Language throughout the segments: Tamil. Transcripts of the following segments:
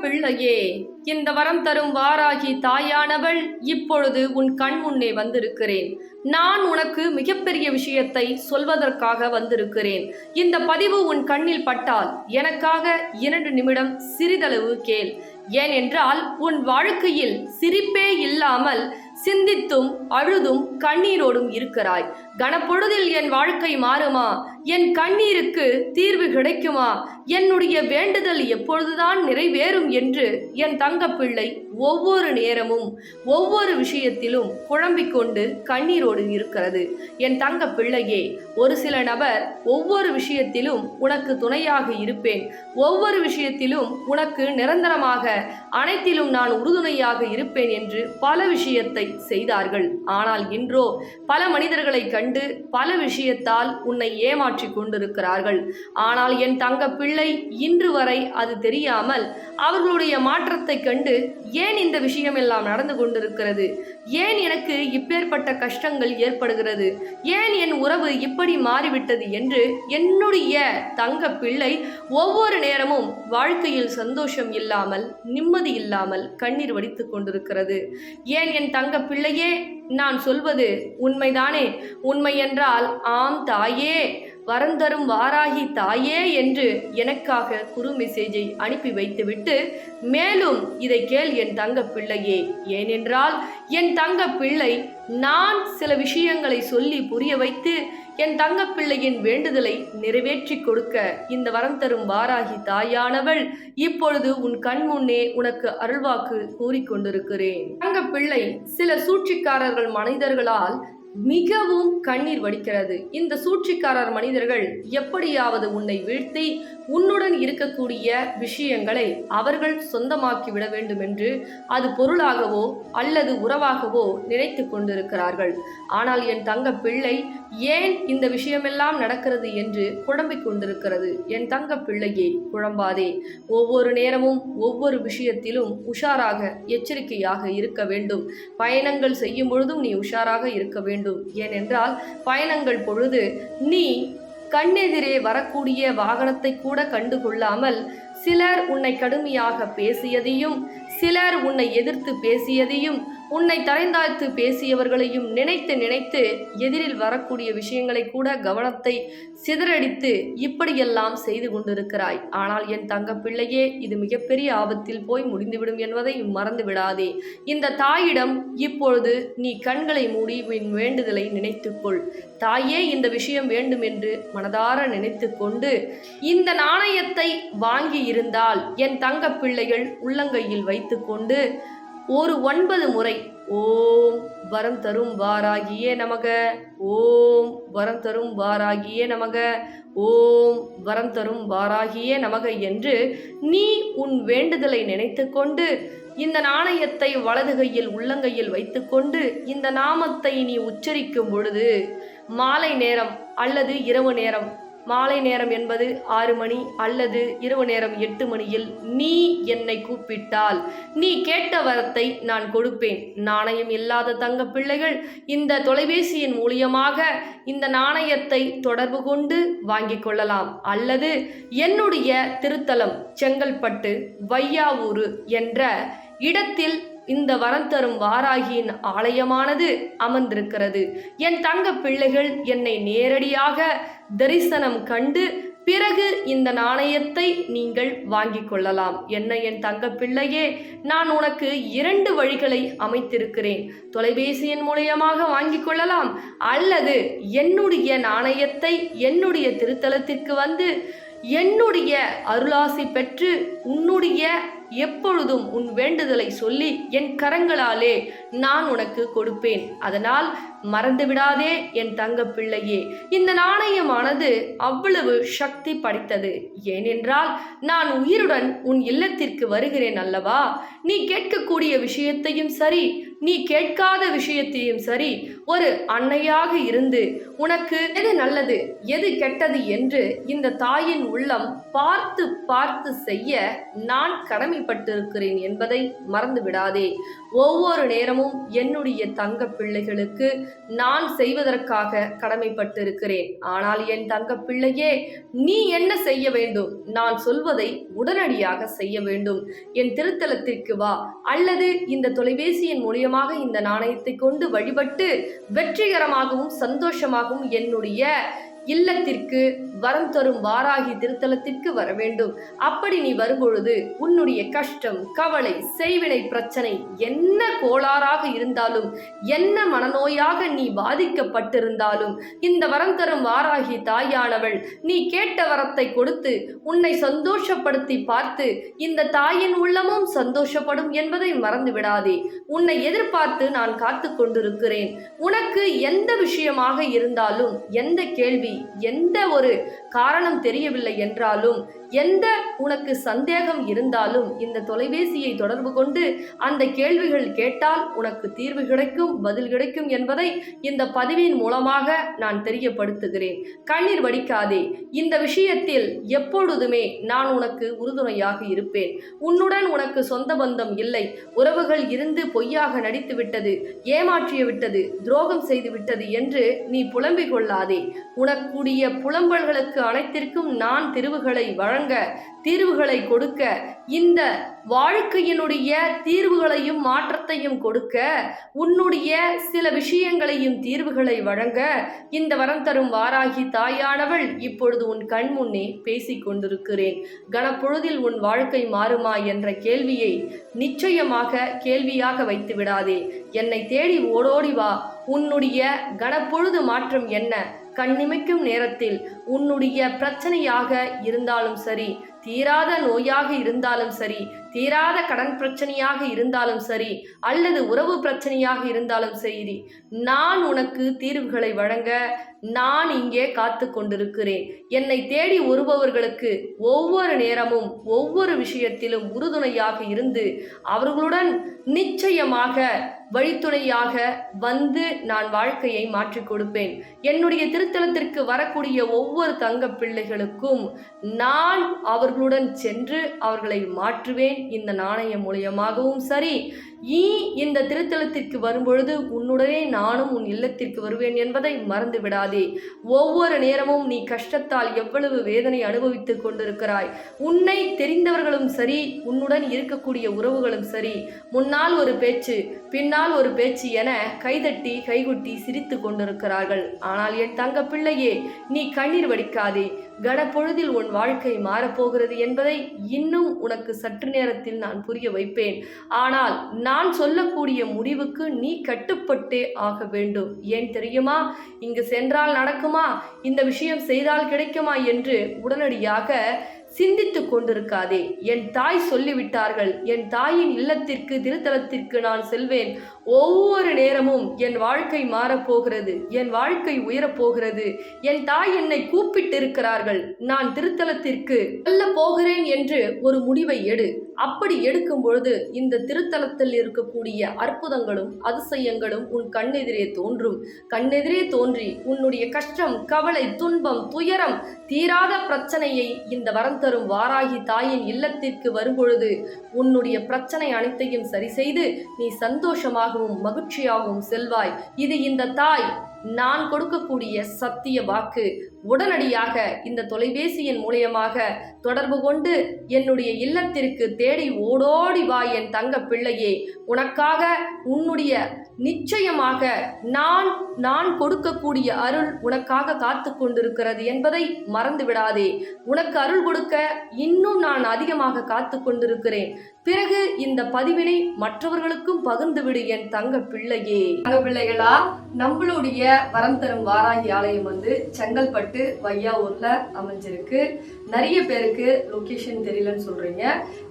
பிள்ளையே, இந்த வரம் தரும் வாராகி தாயானவள் இப்பொழுது உன் கண் முன்னே வந்திருக்கிறேன். நான் உனக்கு மிகப்பெரிய விஷயத்தை சொல்வதற்காக வந்திருக்கிறேன். இந்த பதிவு உன் கண்ணில் பட்டால் எனக்காக 2 நிமிடம் சிறிதளவு கேள். ஏனென்றால் உன் வாழ்க்கையில் சிரிப்பே இல்லாமல் சிந்தித்தும் அழுதும் கண்ணீரோடும் இருக்கிறாய். கனப்பொழுதில் என் வாழ்க்கை மாறுமா? என் கண்ணீருக்கு தீர்வு கிடைக்குமா? என்னுடைய வேண்டுதல் எப்பொழுதுதான் நிறைவேறும் என்று என் தங்கப்பிள்ளை ஒவ்வொரு நேரமும் ஒவ்வொரு விஷயத்திலும் குழம்பிக் கொண்டு கண்ணீரோடு இருக்கிறது. என் தங்க பிள்ளையே, ஒரு சில நபர் ஒவ்வொரு விஷயத்திலும் உனக்கு துணையாக இருப்பேன், ஒவ்வொரு விஷயத்திலும் உனக்கு நிரந்தரமாக அனைத்திலும் நான் உறுதுணையாக இருப்பேன் என்று பல விஷயத்தை செய்தார்கள். ஆனால் இன்றோ பல மனிதர்களை கண்டு பல விஷயத்தால் உன்னை ஏமாற்றி கொண்டிருக்கிறார்கள். ஆனால் என் தங்க பிள்ளை இன்று வரை அது தெரியாமல் அவர்களுடைய மாற்றத்தை கண்டு ஏன் இந்த விஷயம் எல்லாம் நடந்து கொண்டிருக்கிறது, ஏன் எனக்கு இப்பேற்பட்ட கஷ்டங்கள் ஏற்படுகிறது, ஏன் என் உறவு இப்படி மாறிவிட்டது என்று என்னுடைய தங்க பிள்ளை ஒவ்வொரு நேரமும் வாழ்க்கையில் சந்தோஷம் இல்லாமல் நிம்மதி இல்லாமல் கண்ணீர் வடித்துக் கொண்டிருக்கிறது. ஏன் என் தங்க பிள்ளையே, நான் சொல்வது உண்மைதானே? உண்மை என்றால் ஆம் தாயே, வரந்தரும் வாராகி தாயே என்று எனக்காக குறு மெசேஜை அனுப்பி வைத்துவிட்டு மேலும் இதை கேள் என் தங்க பிள்ளையே. ஏனென்றால் என் தங்க பிள்ளை நான் சில விஷயங்களை சொல்லி புரிய வைத்து என் தங்க பிள்ளையின் வேண்டுதலை நிறைவேற்றி கொடுக்க இந்த வரம் தரும் வாராகி தாயானவள் இப்பொழுது உன் கண் முன்னே உனக்கு அருள்வாக்கு கூறிக்கொண்டிருக்கிறேன். தங்க பிள்ளை சில சூழ்ச்சிக்காரர்கள் மனிதர்களால் மிகவும் கண்ணீர் வடிக்கிறது. இந்த சூழ்ச்சிக்காரர் மனிதர்கள் எப்படியாவது உன்னை வீழ்த்தி உன்னுடன் இருக்கக்கூடிய விஷயங்களை அவர்கள் சொந்தமாக்கி விட வேண்டும் என்று அது பொருளாகவோ அல்லது உறவாகவோ நினைத்து கொண்டிருக்கிறார்கள். ஆனால் என் தங்க பிள்ளை ஏன் இந்த விஷயமெல்லாம் நடக்கிறது என்று குழம்பிக் கொண்டிருக்கிறது. என் தங்க பிள்ளையே, குழம்பாதே. ஒவ்வொரு நேரமும் ஒவ்வொரு விஷயத்திலும் உஷாராக எச்சரிக்கையாக இருக்க வேண்டும். பயணங்கள் செய்யும் பொழுதும் நீ உஷாராக இருக்க வேண்டும். ஏனென்றால் பயணங்கள் பொழுது நீ கண்ணெதிரே வரக்கூடிய வாகனத்தை கூட கண்டுகொள்ளாமல் சிலர் உன்னை கடுமையாக பேசியதையும், சிலர் உன்னை எதிர்த்து பேசியதையும், உன்னை தரைந்தாழ்த்து பேசியவர்களையும் நினைத்து நினைத்து எதிரில் வரக்கூடிய விஷயங்களை கூட கவனத்தை சிதறடித்து இப்படியெல்லாம் செய்து கொண்டிருக்கிறாய். ஆனால் என் தங்க பிள்ளையே, இது மிகப்பெரிய ஆபத்தில் போய் முடிந்துவிடும் என்பதை மறந்து விடாதே. இந்த தாயிடம் இப்பொழுது நீ கண்களை மூடி உன் வேண்டுதலை நினைத்துக்கொள். தாயே, இந்த விஷயம் வேண்டும் என்று மனதார நினைத்து கொண்டு இந்த நாணயத்தை வாங்கி இருந்தால் என் தங்க பிள்ளைகள் உள்ளங்கையில் வைத்து கொண்டு ஒரு 9 முறை ஓம் வரம் தரும் வாராகியே நமக, ஓம் வரம் தரும் வாராகியே நமக, ஓம் வரம் தரும் வாராகியே நமக என்று நீ உன் வேண்டுதலை நினைத்து கொண்டு இந்த நாணயத்தை வலது கையில் உள்ளங்கையில் வைத்துக்கொண்டு இந்த நாமத்தை நீ உச்சரிக்கும் பொழுது மாலை நேரம் அல்லது இரவு நேரம், மாலை நேரம் என்பது 6 மணி அல்லது இரவு நேரம் 8 மணியில் நீ என்னை கூப்பிட்டால் நீ கேட்ட வரத்தை நான் கொடுப்பேன். நாணயம் இல்லாத தங்க பிள்ளைகள் இந்த தொலைபேசியின் மூலியமாக இந்த நாணயத்தை தொடர்பு கொண்டு வாங்கிக் கொள்ளலாம். அல்லது என்னுடைய திருத்தலம் செங்கல்பட்டு வையாவூர் என்ற இடத்தில் இந்த வரம் தரும் வாராகியின் ஆலயமானது அமர்ந்திருக்கிறது. என் தங்க பிள்ளைகள் என்னை நேரடியாக தரிசனம் கண்டு பிறகு இந்த நாணயத்தை நீங்கள் வாங்கிக் கொள்ளலாம். என்ன என் தங்க பிள்ளையே, நான் உனக்கு 2 வழிகளை அமைத்திருக்கிறேன். தொலைபேசியின் மூலியமாக வாங்கிக் கொள்ளலாம், அல்லது என்னுடைய நாணயத்தை என்னுடைய திருத்தலத்திற்கு வந்து என்னுடைய அருளாசி பெற்று உன்னுடைய எப்பொழுதும் உன் வேண்டுதலை சொல்லி என் கரங்களாலே நான் உனக்கு கொடுப்பேன். அதனால் மறந்துவிடாதே என் தங்க பிள்ளையே. இந்த நாணயமானது அவ்வளவு சக்தி படைத்தது. ஏனென்றால் நான் உயிருடன் உன் இல்லத்திற்கு வருகிறேன் அல்லவா? நீ கேட்கக்கூடிய விஷயத்தையும் சரி, நீ கேட்காத விஷயத்தையும் சரி ஒரு அன்னையாக இருந்து உனக்கு எது நல்லது எது கெட்டது என்று இந்த தாயின் உள்ளம் பார்த்து பார்த்து செய்ய நான் கடமைப்பட்டிருக்கிறேன் என்பதை மறந்து விடாதே. ஒவ்வொரு நேரமும் என்னுடைய தங்க பிள்ளைகளுக்கு நான் செய்வதற்காக கடமைப்பட்டிருக்கிறேன். ஆனால் என் தங்க பிள்ளையே, நீ என்ன செய்ய வேண்டும்? நான் சொல்வதை உடனடியாக செய்ய வேண்டும். என் திருத்தலத்திற்கு வா, அல்லது இந்த தொலைபேசியின் மூலியமாக இந்த நாணயத்தை கொண்டு வழிபட்டு வெற்றிகரமாகவும் சந்தோஷமாகவும் என்னுடைய இல்லத்திற்கு வரம் தரும் வாராகி திருத்தலத்திற்கு வர வேண்டும். அப்படி நீ வரும்பொழுது உன்னுடைய கஷ்டம், கவலை, செய்வினை பிரச்சனை என்ன கோளாறாக இருந்தாலும், என்ன மனநோயாக நீ பாதிக்கப்பட்டிருந்தாலும், இந்த வரம் தரும் வாராகி தாயானவள் நீ கேட்ட வரத்தை கொடுத்து உன்னை சந்தோஷப்படுத்தி பார்த்து இந்த தாயின் உள்ளமும் சந்தோஷப்படும் என்பதை மறந்து விடாதே. உன்னை எதிர்பார்த்து நான் காத்து கொண்டிருக்கிறேன். உனக்கு எந்த விஷயமாக இருந்தாலும், எந்த கேள்வி, எந்த ஒரு காரணம் தெரியவில்லை என்றாலும், எந்த உனக்கு சந்தேகம் இருந்தாலும் இந்த தொலைபேசியை தொடர்பு கொண்டு அந்த கேள்விகள் கேட்டால் உனக்கு தீர்வு கிடைக்கும், பதில் கிடைக்கும் என்பதை இந்த பதிவின் மூலமாக நான் தெரியப்படுத்துகிறேன். கண்ணீர் வடிக்காதே. இந்த விஷயத்தில் எப்பொழுதுமே நான் உனக்கு உறுதுணையாக இருப்பேன். உன்னுடன் உனக்கு சொந்த பந்தம் இல்லை, உறவுகள் இருந்து பொய்யாக நடித்து விட்டது, ஏமாற்றிய விட்டது, துரோகம் செய்து விட்டது என்று நீ புலம்பிக் கொள்ளாதே. உனக்குடைய புலம்பல்களுக்கு அனைத்திற்கும் நான் தீர்வுகளை கொடுக்க, இந்த வாழ்க்கையினுடைய தீர்வுகளையும் மாற்றத்தையும் கொடுக்க, உன்னுடைய சில விஷயங்களையும் தீர்வுகளை வழங்க இந்த வரம் தரும் வாராகி தாயானவள் இப்பொழுது உன் கண் முன்னே பேசிக் கொண்டிருக்கிறேன். கணப்பொழுதில் உன் வாழ்க்கை மாறுமா என்ற கேள்வியை நிச்சயமாக கேள்வியாக வைத்து விடாதே. என்னை தேடி ஓடோடி வா. உன்னுடைய கணப்பொழுது மாற்றம் என்ன? கண்ணிமைக்கும் நேரத்தில் உன்னுடைய பிரச்சனையாக இருந்தாலும் சரி, தீராத நோயாக இருந்தாலும் சரி, தீராத கடன் பிரச்சனையாக இருந்தாலும் சரி, அல்லது உறவு பிரச்சனையாக இருந்தாலும் சரி, நான் உனக்கு தீர்வுகளை வழங்க நான் இங்கே காத்து கொண்டிருக்கிறேன். என்னை தேடி வருபவர்களுக்கு ஒவ்வொரு நேரமும் ஒவ்வொரு விஷயத்திலும் உறுதுணையாக இருந்து அவர்களுடன் நிச்சயமாக வழித்துணையாக வந்து நான் வாழ்க்கையை மாற்றிக் கொடுப்பேன். என்னுடைய திருத்தலத்திற்கு வரக்கூடிய ஒவ்வொரு தங்க பிள்ளைகளுக்கும் நான் அவர்களுடன் சென்று அவர்களை மாற்றுவேன். இந்த நாணயம் மூலியமாகவும் சரி, இந்த திருத்தலத்திற்கு வரும்பொழுது உன்னுடனே நானும் உன் இல்லத்திற்கு வருவேன் என்பதை மறந்து விடாதே. ஒவ்வொரு நேரமும் நீ கஷ்டத்தால் எவ்வளவு வேதனை அனுபவித்துக் கொண்டிருக்கிறாய். உன்னை தெரிந்தவர்களும் சரி, உன்னுடன் இருக்கக்கூடிய உறவுகளும் சரி, முன்னால் ஒரு பேச்சு பின்னால் ஒரு பேச்சு என கைதட்டி கைகுட்டி சிரித்து கொண்டிருக்கிறார்கள். ஆனால் என் தங்க பிள்ளையே, நீ கண்ணீர் வடிக்காதே. கணப்பொழுதில் உன் வாழ்க்கை மாறப்போகிறது என்பதை இன்னும் உனக்கு சற்று நேரத்தில் நான் புரிய வைப்பேன். ஆனால் நான் சொல்லக்கூடிய முடிவுக்கு நீ கட்டுப்பட்டே ஆக வேண்டும். ஏன் தெரியுமா? இங்கு சென்றால் நடக்குமா, இந்த விஷயம் செய்தால் கிடைக்குமா என்று உடனடியாக சிந்தித்து கொண்டிருக்காதே. என் தாய் சொல்லிவிட்டார்கள், என் தாயின் இல்லத்திற்கு திருத்தலத்திற்கு நான் செல்வேன். ஒவ்வொரு நேரமும் என் வாழ்க்கை மாறப்போகிறது, என் வாழ்க்கை உயரப்போகிறது. என் தாய் என்னை கூப்பிட்டிருக்கிறார்கள், நான் திருத்தலத்திற்கு செல்ல போகிறேன் என்று ஒரு முடிவை எடு. அப்படி எடுக்கும் பொழுது இந்த திருத்தலத்தில் இருக்கக்கூடிய அற்புதங்களும் அதிசயங்களும் உன் கண்ணெதிரே தோன்றும். கண்ணெதிரே தோன்றி உன்னுடைய கஷ்டம், கவலை, துன்பம், துயரம், தீராத பிரச்சனையை இந்த வரம் தரும் வாராகி தாயின் இல்லத்திற்கு வரும்பொழுது உன்னுடைய பிரச்சனை அனைத்தையும் சரி செய்து நீ சந்தோஷமாகவும் மகிழ்ச்சியாகவும் செல்வாய். இது இந்த தாய் நான் கொடுக்கக்கூடிய சத்திய வாக்கு. உடனடியாக இந்த தொலைபேசியின் மூலியமாக தொடர்பு கொண்டு என்னுடைய இல்லத்திற்கு தேடி ஓடோடி வா என் தங்க பிள்ளையே. உனக்காக உன்னுடைய நிச்சயமாக நான் கொடுக்கக்கூடிய அருள் உனக்காக காத்து கொண்டிருக்கிறது என்பதை மறந்து விடாதே. உனக்கு அருள் கொடுக்க இன்னும் நான் அதிகமாக காத்து கொண்டிருக்கிறேன். பிறகு இந்த பதிவினை மற்றவர்களுக்கும் பகிர்ந்துவிடு என் தங்க பிள்ளையே. தங்க பிள்ளைகளா, நம்மளுடைய வரம் தரும் வாராகி ஆலயம் செங்கல்பட்டு வையாவூர்ல அமைஞ்சிருக்கு. நிறைய பேருக்கு லொகேஷன் தெரியலன்னு சொல்றீங்க.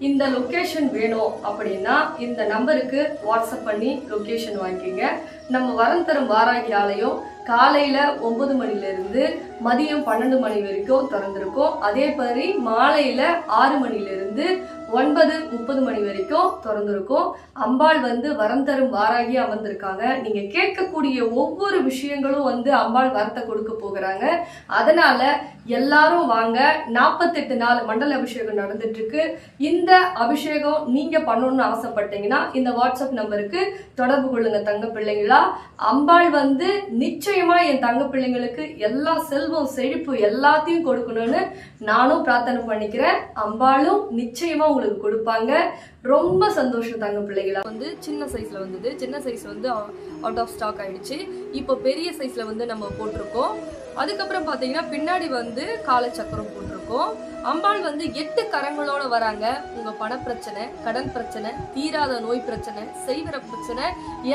இந்த லொகேஷன் வேணும் அப்படின்னா இந்த நம்பருக்கு வாட்ஸ்அப் பண்ணி லொகேஷன் வாங்கிக்கோங்க. நம்ம வரம் தரும் வாராகி ஆலயம் காலையில் 9 மணிலேருந்து மதியம் 12 மணி வரைக்கும் திறந்திருக்கும். அதே மாதிரி மாலையில் 6 மணிலேருந்து 9:30 மணி வரைக்கும் திறந்திருக்கும். அம்பாள் வந்து வரம் தரும் வாராகி அமர்ந்திருக்காங்க. நீங்கள் கேட்கக்கூடிய ஒவ்வொரு விஷயங்களும் வந்து அம்பாள் வரத்தை கொடுக்க போகிறாங்க. அதனால எல்லாரும் வாங்க. 48 நாள் மண்டல அபிஷேகம் நடந்துட்டு இருக்கு. இந்த அபிஷேகம் நீங்க பண்ணணும்னு ஆசைப்பட்டீங்கன்னா இந்த வாட்ஸ்அப் நம்பருக்கு தொடர்பு கொள்ளுங்க தங்க பிள்ளைங்களா. அம்பாள் வந்து நிச்சயமா என் தங்க பிள்ளைங்களுக்கு எல்லா செல்வம் செழிப்பு எல்லாத்தையும் கொடுக்கணும்னு நானும் பிரார்த்தனை பண்ணிக்கிறேன். அம்பாளும் நிச்சயமா உங்களுக்கு கொடுப்பாங்க. ரொம்ப சந்தோஷம் தங்க பிள்ளைகளா. வந்து சின்ன சைஸ்ல வந்தது. சின்ன சைஸ் வந்து அவுட் ஆஃப் ஸ்டாக் ஆயிடுச்சு. இப்போ பெரிய சைஸ்ல வந்து நம்ம போட்டிருக்கோம். அதுக்கப்புறம் பார்த்தீங்கன்னா பின்னாடி வந்து காலச்சக்கரம் போட்டிருக்கோம். அம்பாள் வந்து 8 கரங்களோட வராங்க. உங்க பணப்பிரச்சனை, கடன் பிரச்சனை, தீராத நோய் பிரச்சனை, செய்வர பிரச்சனை,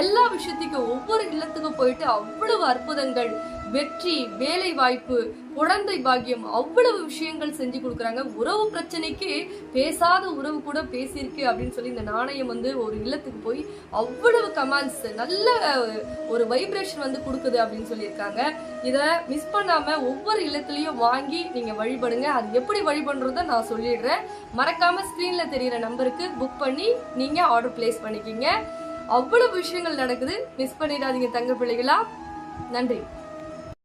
எல்லா விஷயத்துக்கும் ஒவ்வொரு இல்லத்துக்கும் போயிட்டு அவ்வளவு அற்புதங்கள், வெற்றி, வேலை வாய்ப்பு, குழந்தை பாக்கியம், அவ்வளவு விஷயங்கள் செஞ்சு கொடுக்குறாங்க. உறவு பிரச்சனைக்கு பேசாத உறவு கூட பேசியிருக்கு அப்படின்னு சொல்லி இந்த நாணயம் வந்து ஒரு இல்லத்துக்கு போய் அவ்வளவு கமெண்ட்ஸ், நல்ல ஒரு வைப்ரேஷன் வந்து கொடுக்குது அப்படின்னு சொல்லியிருக்காங்க. இதை மிஸ் பண்ணாம ஒவ்வொரு இல்லத்துலயும் வாங்கி நீங்க வழிபடுங்க. அது எப்படி வழிபடுறத நான் சொல்லிடுறேன். மறக்காம ஸ்கிரீன்ல தெரியிற நம்பருக்கு புக் பண்ணி நீங்க ஆர்டர் பிளேஸ் பண்ணிக்கிங்க. அவ்வளவு விஷயங்கள் நடக்குது. மிஸ் பண்ணிடாதீங்க தங்க பிள்ளைகளா. நன்றி.